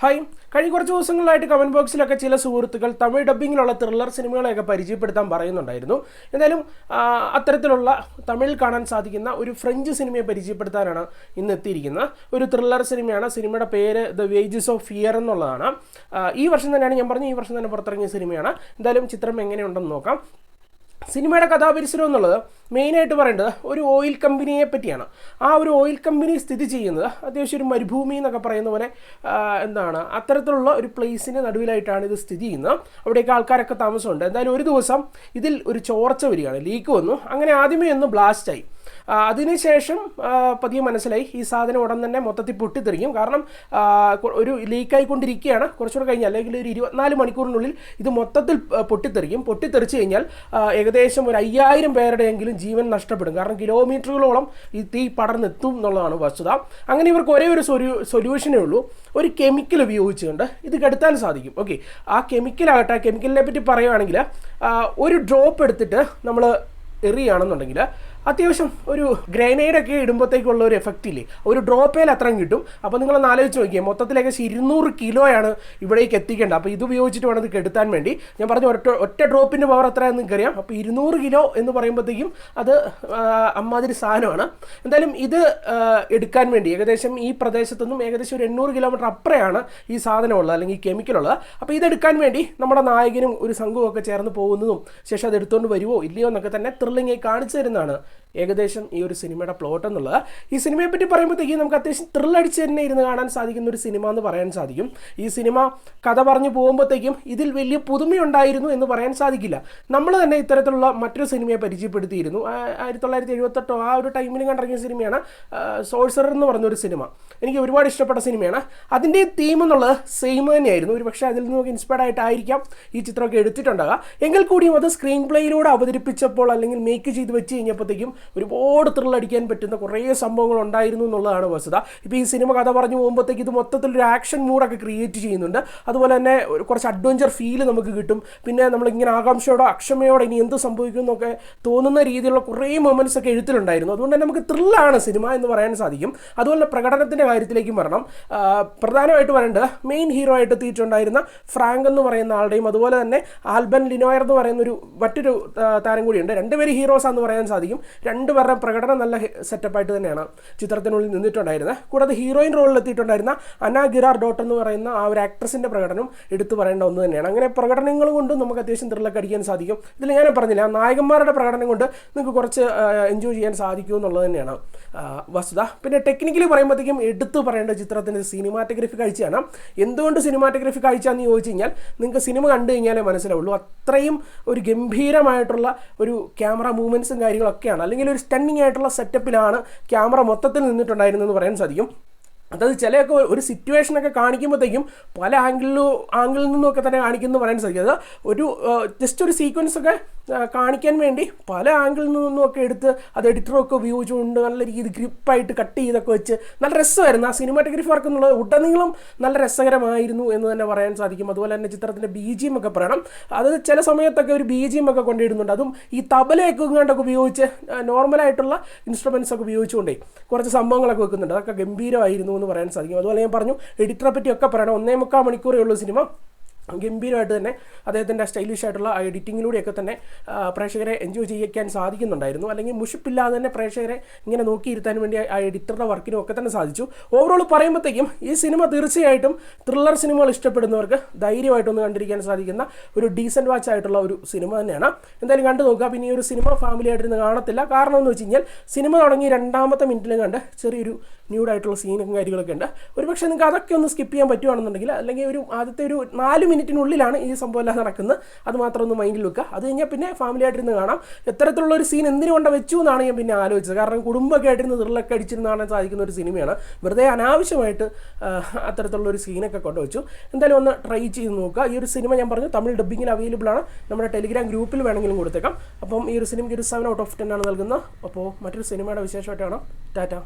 Hi, കഴിഞ്ഞ കുറച്ച് ദിവസങ്ങളായിട്ട് കമൻറ്റ് ബോക്സിലൊക്കെ ചില സുഹൃത്തുക്കൾ തമിഴ് ഡബ്ബിങ്ങിലുള്ള ത്രില്ലർ സിനിമകളെയൊക്കെ പരിചയപ്പെടുത്താൻ പറയുന്നുണ്ടായിരുന്നു. എന്തായാലും അത്തരത്തിലുള്ള തമിഴിൽ കാണാൻ സാധിക്കുന്ന ഒരു ഫ്രഞ്ച് സിനിമയെ പരിചയപ്പെടുത്താനാണ് ഇന്ന് എത്തിയിരിക്കുന്നത്. ഒരു ത്രില്ലർ സിനിമയാണ്. സിനിമയുടെ പേര് ദ വേജസ് ഓഫ് ഫിയർ എന്നുള്ളതാണ്. ഈ വർഷം തന്നെയാണ്, ഞാൻ പറഞ്ഞ ഈ വർഷം തന്നെ പുറത്തിറങ്ങിയ സിനിമയാണ്. എന്തായാലും ചിത്രം എങ്ങനെയുണ്ടെന്ന് നോക്കാം. സിനിമയുടെ കഥാപരിസരം എന്നുള്ളത് മെയിനായിട്ട് പറയേണ്ടത് ഒരു ഓയിൽ കമ്പനിയെ പറ്റിയാണ്. ആ ഒരു ഓയിൽ കമ്പനി സ്ഥിതി ചെയ്യുന്നത് അത്യാവശ്യം ഒരു മരുഭൂമി എന്നൊക്കെ പറയുന്ന പോലെ അത്തരത്തിലുള്ള ഒരു പ്ലേസിൻ്റെ നടുവിലായിട്ടാണ് ഇത് സ്ഥിതി ചെയ്യുന്നത്. അവിടേക്ക് ആൾക്കാരൊക്കെ താമസമുണ്ട്. എന്തായാലും ഒരു ദിവസം ഇതിൽ ഒരു ചോർച്ച വരികയാണ്, ലീക്ക് വന്നു. അങ്ങനെ ആദ്യമേ ഒന്ന് ബ്ലാസ്റ്റായി. അതിനുശേഷം പതിയെ മനസ്സിലായി ഈ സാധനം ഉടൻ തന്നെ മൊത്തത്തിൽ പൊട്ടിത്തെറിക്കും. കാരണം ഒരു ലീക്കായിക്കൊണ്ടിരിക്കുകയാണ്. കുറച്ചുകൂടെ കഴിഞ്ഞാൽ അല്ലെങ്കിൽ ഒരു 24 മണിക്കൂറിനുള്ളിൽ ഇത് മൊത്തത്തിൽ പൊട്ടിത്തെറിക്കും. പൊട്ടിത്തെറിച്ച് കഴിഞ്ഞാൽ ഏകദേശം ഒരു 5000 പേരുടെയെങ്കിലും ജീവൻ നഷ്ടപ്പെടും. കാരണം കിലോമീറ്ററുകളോളം ഈ തീ പടർന്നെത്തും എന്നുള്ളതാണ് വസ്തുത. അങ്ങനെ ഇവർക്ക് ഒരേ ഒരു സൊല്യൂഷനേ ഉള്ളൂ. ഒരു കെമിക്കൽ ഉപയോഗിച്ചുകൊണ്ട് ഇത് കെടുത്താൻ സാധിക്കും. ഓക്കെ, ആ കെമിക്കലാകട്ടെ, കെമിക്കലിനെ പറ്റി പറയുകയാണെങ്കിൽ ഒരു ഡ്രോപ്പ് എടുത്തിട്ട് നമ്മൾ എറിയുകയാണെന്നുണ്ടെങ്കിൽ അത്യാവശ്യം ഒരു ഗ്രനേഡൊക്കെ ഇടുമ്പോഴത്തേക്കുള്ള ഒരു എഫക്റ്റ് ഇല്ലേ, ഒരു ഡ്രോപ്പേൽ അത്രയും കിട്ടും. അപ്പോൾ നിങ്ങളൊന്ന് ആലോചിച്ച് നോക്കിയാൽ മൊത്തത്തിലേക്ക് 200 കിലോയാണ് ഇവിടേക്ക് എത്തിക്കേണ്ടത്. അപ്പോൾ ഇത് ഉപയോഗിച്ചിട്ട് വേണം ഇത് കെടുത്താൻ വേണ്ടി. ഞാൻ പറഞ്ഞു ഒറ്റ ഡ്രോപ്പിൻ്റെ പവർ എത്രയാണെന്ന് നിങ്ങൾക്കറിയാം. അപ്പോൾ 200 കിലോ എന്ന് പറയുമ്പോഴത്തേക്കും അത് അമ്മാതിരി സാധനമാണ്. എന്തായാലും ഇത് എടുക്കാൻ വേണ്ടി ഏകദേശം ഈ പ്രദേശത്തുനിന്നും ഏകദേശം ഒരു 800 കിലോമീറ്റർ അപ്പുറയാണ് ഈ സാധനമുള്ളത്, അല്ലെങ്കിൽ ഈ കെമിക്കലുള്ളത്. അപ്പോൾ ഇതെടുക്കാൻ വേണ്ടി നമ്മുടെ നായകനും ഒരു സംഘവും ഒക്കെ ചേർന്ന് പോകുന്നതും ശേഷം അത് എടുത്തുകൊണ്ട് വരുമോ ഇല്ലയോ എന്നൊക്കെ തന്നെ ത്രില്ലിങ്ങായി കാണിച്ചു തരുന്നതാണ് ഏകദേശം ഈ ഒരു സിനിമയുടെ പ്ലോട്ട് എന്നുള്ളത്. ഈ സിനിമയെ പറ്റി പറയുമ്പോഴത്തേക്കും നമുക്ക് അത്യാവശ്യം ത്രില്ലടിച്ച് തന്നെ ഇരുന്ന് കാണാൻ സാധിക്കുന്ന ഒരു സിനിമ എന്ന് പറയാൻ സാധിക്കും. ഈ സിനിമ കഥ പറഞ്ഞു പോകുമ്പോഴത്തേക്കും ഇതിൽ വലിയ പുതുമയുണ്ടായിരുന്നു എന്ന് പറയാൻ സാധിക്കില്ല. നമ്മൾ തന്നെ ഇത്തരത്തിലുള്ള മറ്റൊരു സിനിമയെ പരിചയപ്പെടുത്തിയിരുന്നു. 1978 ആ ഒരു ടൈമിൽ കണ്ടിറങ്ങിയ സിനിമയാണ് സോഴ്സറർ എന്ന് പറഞ്ഞൊരു സിനിമ. എനിക്ക് ഒരുപാട് ഇഷ്ടപ്പെട്ട സിനിമയാണ്. അതിൻ്റെ തീം എന്നുള്ളത് സെയിം തന്നെയായിരുന്നു. ഒരു പക്ഷേ അതിൽ നിന്ന് ഇൻസ്പയർഡ് ആയിട്ടായിരിക്കാം ഈ ചിത്രമൊക്കെ എടുത്തിട്ടുണ്ടാകുക. എങ്കിൽ കൂടിയും അത് സ്ക്രീൻ പ്ലേയിലൂടെ അവതരിപ്പിച്ചപ്പോൾ അല്ലെങ്കിൽ മേക്ക് ചെയ്ത് വെച്ച് കഴിഞ്ഞപ്പോഴത്തേക്കും ഒരുപാട് ത്രില്ലടിക്കാൻ പറ്റുന്ന കുറേ സംഭവങ്ങൾ ഉണ്ടായിരുന്നു എന്നുള്ളതാണ് വസ്തുത. ഇപ്പോൾ ഈ സിനിമ കഥ പറഞ്ഞു പോകുമ്പോഴത്തേക്ക് ഇത് മൊത്തത്തിലൊരു ആക്ഷൻ മൂഡൊക്കെ ക്രിയേറ്റ് ചെയ്യുന്നുണ്ട്. അതുപോലെ തന്നെ കുറച്ച് അഡ്വഞ്ചർ ഫീൽ നമുക്ക് കിട്ടും. പിന്നെ നമ്മളിങ്ങനെ ആകാംക്ഷയോടെ അക്ഷമയോടെ ഇനി എന്ത് സംഭവിക്കും എന്നൊക്കെ തോന്നുന്ന രീതിയിലുള്ള കുറേ മൊമെൻറ്റ്സ് ഒക്കെ എഴുത്തിലുണ്ടായിരുന്നു. അതുകൊണ്ട് തന്നെ നമുക്ക് ത്രില്ലാണ് സിനിമ എന്ന് പറയാൻ സാധിക്കും. അതുപോലെ തന്നെ പ്രകടനത്തിൻ്റെ കാര്യത്തിലേക്കും വരണം. പ്രധാനമായിട്ട് പറയേണ്ടത് മെയിൻ ഹീറോ ആയിട്ട് എത്തിയിട്ടുണ്ടായിരുന്ന ഫ്രാങ്ക് എന്ന് പറയുന്ന ആളുടെയും അതുപോലെ തന്നെ ആൽബൻ ലിനോയർ എന്ന് പറയുന്ന മറ്റൊരു താരം കൂടിയുണ്ട്. രണ്ടുപേര് ഹീറോസാന്ന് പറയാൻ സാധിക്കും. രണ്ടുപേരുടെ പ്രകടനം നല്ല സെറ്റപ്പായിട്ട് തന്നെയാണ് ചിത്രത്തിനുള്ളിൽ നിന്നിട്ടുണ്ടായിരുന്നത്. കൂടാതെ ഹീറോയിൻ റോളിൽ എത്തിയിട്ടുണ്ടായിരുന്ന അന ഗിറാർ ഡോട്ട് എന്ന് പറയുന്ന ആ ഒരു ആക്ട്രസിൻ്റെ പ്രകടനം എടുത്തു പറയേണ്ട ഒന്ന് തന്നെയാണ്. അങ്ങനെ പ്രകടനങ്ങൾ കൊണ്ടും നമുക്ക് അത്യാവശ്യം ത്രില്ലൊക്കെ അടിക്കാൻ സാധിക്കും. ഇതിൽ ഞാൻ പറഞ്ഞില്ല, നായകന്മാരുടെ പ്രകടനം കൊണ്ട് നിങ്ങൾക്ക് കുറച്ച് എൻജോയ് ചെയ്യാൻ സാധിക്കും എന്നുള്ളത് തന്നെയാണ് വസ്തുത. പിന്നെ ടെക്നിക്കലി പറയുമ്പോഴത്തേക്കും എടുത്തു പറയേണ്ട ചിത്രത്തിൻ്റെ സിനിമാറ്റോഗ്രഫി കാഴ്ചയാണ്. എന്തുകൊണ്ട് സിനിമാറ്റോഗ്രഫി കാഴ്ചയെന്ന് ചോദിച്ചു കഴിഞ്ഞാൽ നിങ്ങൾക്ക് സിനിമ കണ്ടു കഴിഞ്ഞാലേ മനസ്സിലാവുള്ളൂ. അത്രയും ഒരു ഗംഭീരമായിട്ടുള്ള ഒരു ക്യാമറ മൂവ്മെൻറ്റ്സും കാര്യങ്ങളൊക്കെയാണ്, അല്ലെങ്കിൽ ഒരു സ്റ്റണ്ണിങ് ആയിട്ടുള്ള സെറ്റപ്പിലാണ് ക്യാമറ മൊത്തത്തിൽ നിന്നിട്ടുണ്ടായിരുന്നെന്ന് പറയാൻ സാധിക്കും. അതായത് ചിലയൊക്കെ ഒരു സിറ്റുവേഷനൊക്കെ കാണിക്കുമ്പോഴത്തേക്കും പല ആംഗിളിൽ നിന്നൊക്കെ തന്നെ കാണിക്കുമെന്ന് പറയാൻ സാധിക്കും. അത് ഒരു ജസ്റ്റ് ഒരു സീക്വൻസൊക്കെ കാണിക്കാൻ വേണ്ടി പല ആംഗിളിൽ നിന്നൊക്കെ എടുത്ത് അത് എഡിറ്ററൊക്കെ ഉപയോഗിച്ചുകൊണ്ട് നല്ല രീതി ഗ്രിപ്പായിട്ട് കട്ട് ചെയ്തൊക്കെ വെച്ച് നല്ല രസമായിരുന്നു. ആ സിനിമാറ്റോഗ്രഫി വർക്ക് എന്നുള്ളത് ഉടനീളം നല്ല രസകരമായിരുന്നു എന്ന് തന്നെ പറയാൻ സാധിക്കും. അതുപോലെ തന്നെ ചിത്രത്തിൻ്റെ BGM ഒക്കെ പറയണം. അത് ചില സമയത്തൊക്കെ ഒരു BGM ഒക്കെ കൊണ്ടിടുന്നുണ്ട്. അതും ഈ തബലയൊക്കെ കണ്ടൊക്കെ ഉപയോഗിച്ച് നോർമലായിട്ടുള്ള ഇൻസ്ട്രുമെൻറ്റ്സ് ഒക്കെ ഉപയോഗിച്ചുകൊണ്ടേ കുറച്ച് സംഭവങ്ങളൊക്കെ വെക്കുന്നുണ്ട്. അതൊക്കെ ഗംഭീരമായിരുന്നു എന്ന് പറയാൻ സാധിക്കും. അതുപോലെ ഞാൻ പറഞ്ഞു എഡിറ്ററെ പറ്റിയൊക്കെ പറയണം. 1.25 മണിക്കൂറേ ഉള്ളൂ സിനിമ. ഗംഭീരമായിട്ട് തന്നെ അദ്ദേഹത്തിൻ്റെ സ്റ്റൈലിഷ് ആയിട്ടുള്ള എഡിറ്റിങ്ങിലൂടെയൊക്കെ തന്നെ പ്രേക്ഷകരെ എൻജോയ് ചെയ്യിക്കാൻ സാധിക്കുന്നുണ്ടായിരുന്നു. അല്ലെങ്കിൽ മുഷിപ്പില്ലാതെ തന്നെ പ്രേക്ഷകരെ ഇങ്ങനെ നോക്കിയിരുത്താൻ വേണ്ടി ആ എഡിറ്ററുടെ വർക്കിനും ഒക്കെ തന്നെ സാധിച്ചു. ഓവറോൾ പറയുമ്പോഴത്തേക്കും ഈ സിനിമ തീർച്ചയായിട്ടും ത്രില്ലർ സിനിമകൾ ഇഷ്ടപ്പെടുന്നവർക്ക് ധൈര്യമായിട്ടൊന്ന് കണ്ടിരിക്കാൻ സാധിക്കുന്ന ഒരു ഡീസൻറ്റ് വാച്ച് ആയിട്ടുള്ള ഒരു സിനിമ തന്നെയാണ്. എന്തായാലും കണ്ടു നോക്കുക. പിന്നെ ഈ ഒരു സിനിമ ഫാമിലി ആയിട്ടിരുന്ന് കാണത്തില്ല. കാരണം എന്ന് വെച്ച് കഴിഞ്ഞാൽ സിനിമ തുടങ്ങി 2ാമത്തെ മിനിറ്റിലും കണ്ട് ചെറിയൊരു ന്യൂഡായിട്ടുള്ള സീനും കാര്യങ്ങളൊക്കെ ഉണ്ട്. ഒരുപക്ഷെ നിങ്ങൾക്ക് അതൊക്കെ ഒന്ന് സ്കിപ്പ് ചെയ്യാൻ പറ്റുകയാണെന്നുണ്ടെങ്കിൽ, അല്ലെങ്കിൽ ആദ്യത്തെ ഒരു 4 മിനിറ്റിനുള്ളിലാണ് ഈ സംഭവം എല്ലാം നടക്കുന്നത്. അത് മാത്രം ഒന്ന് മൈൻഡിൽ വെക്കുക. അത് കഴിഞ്ഞാൽ പിന്നെ ഫാമിലി ആയിട്ടിരുന്ന് കാണാം. എത്തരത്തിലുള്ള ഒരു സീൻ എന്തിനു കൊണ്ട് വെച്ചു എന്നാണ് ഞാൻ പിന്നെ ആലോചിച്ചത്. കാരണം കുടുംബമൊക്കെ ആയിട്ടിരുന്ന് ത്രില്ലൊക്കെ അടിച്ചിരുന്ന് കാണാൻ സാധിക്കുന്ന ഒരു സിനിമയാണ്. വെറുതെ അനാവശ്യമായിട്ട് അത്തരത്തിലുള്ള ഒരു സീനൊക്കെ കൊണ്ടുവച്ചു. എന്തായാലും ഒന്ന് ട്രൈ ചെയ്ത് നോക്കുക. ഈ ഒരു സിനിമ ഞാൻ പറഞ്ഞു തമിഴ് ഡബ്ബിങ്ങിൽ അവൈലബിൾ ആണ്. നമ്മുടെ ടെലിഗ്രാം ഗ്രൂപ്പിൽ വേണമെങ്കിലും കൊടുത്തേക്കാം. അപ്പം ഈ ഒരു സിനിമയ്ക്ക് ഒരു 7 out of 10 ആണ് നൽകുന്നത്. അപ്പോൾ മറ്റൊരു സിനിമയുടെ വിശേഷമായിട്ടാണ്. ടാറ്റ.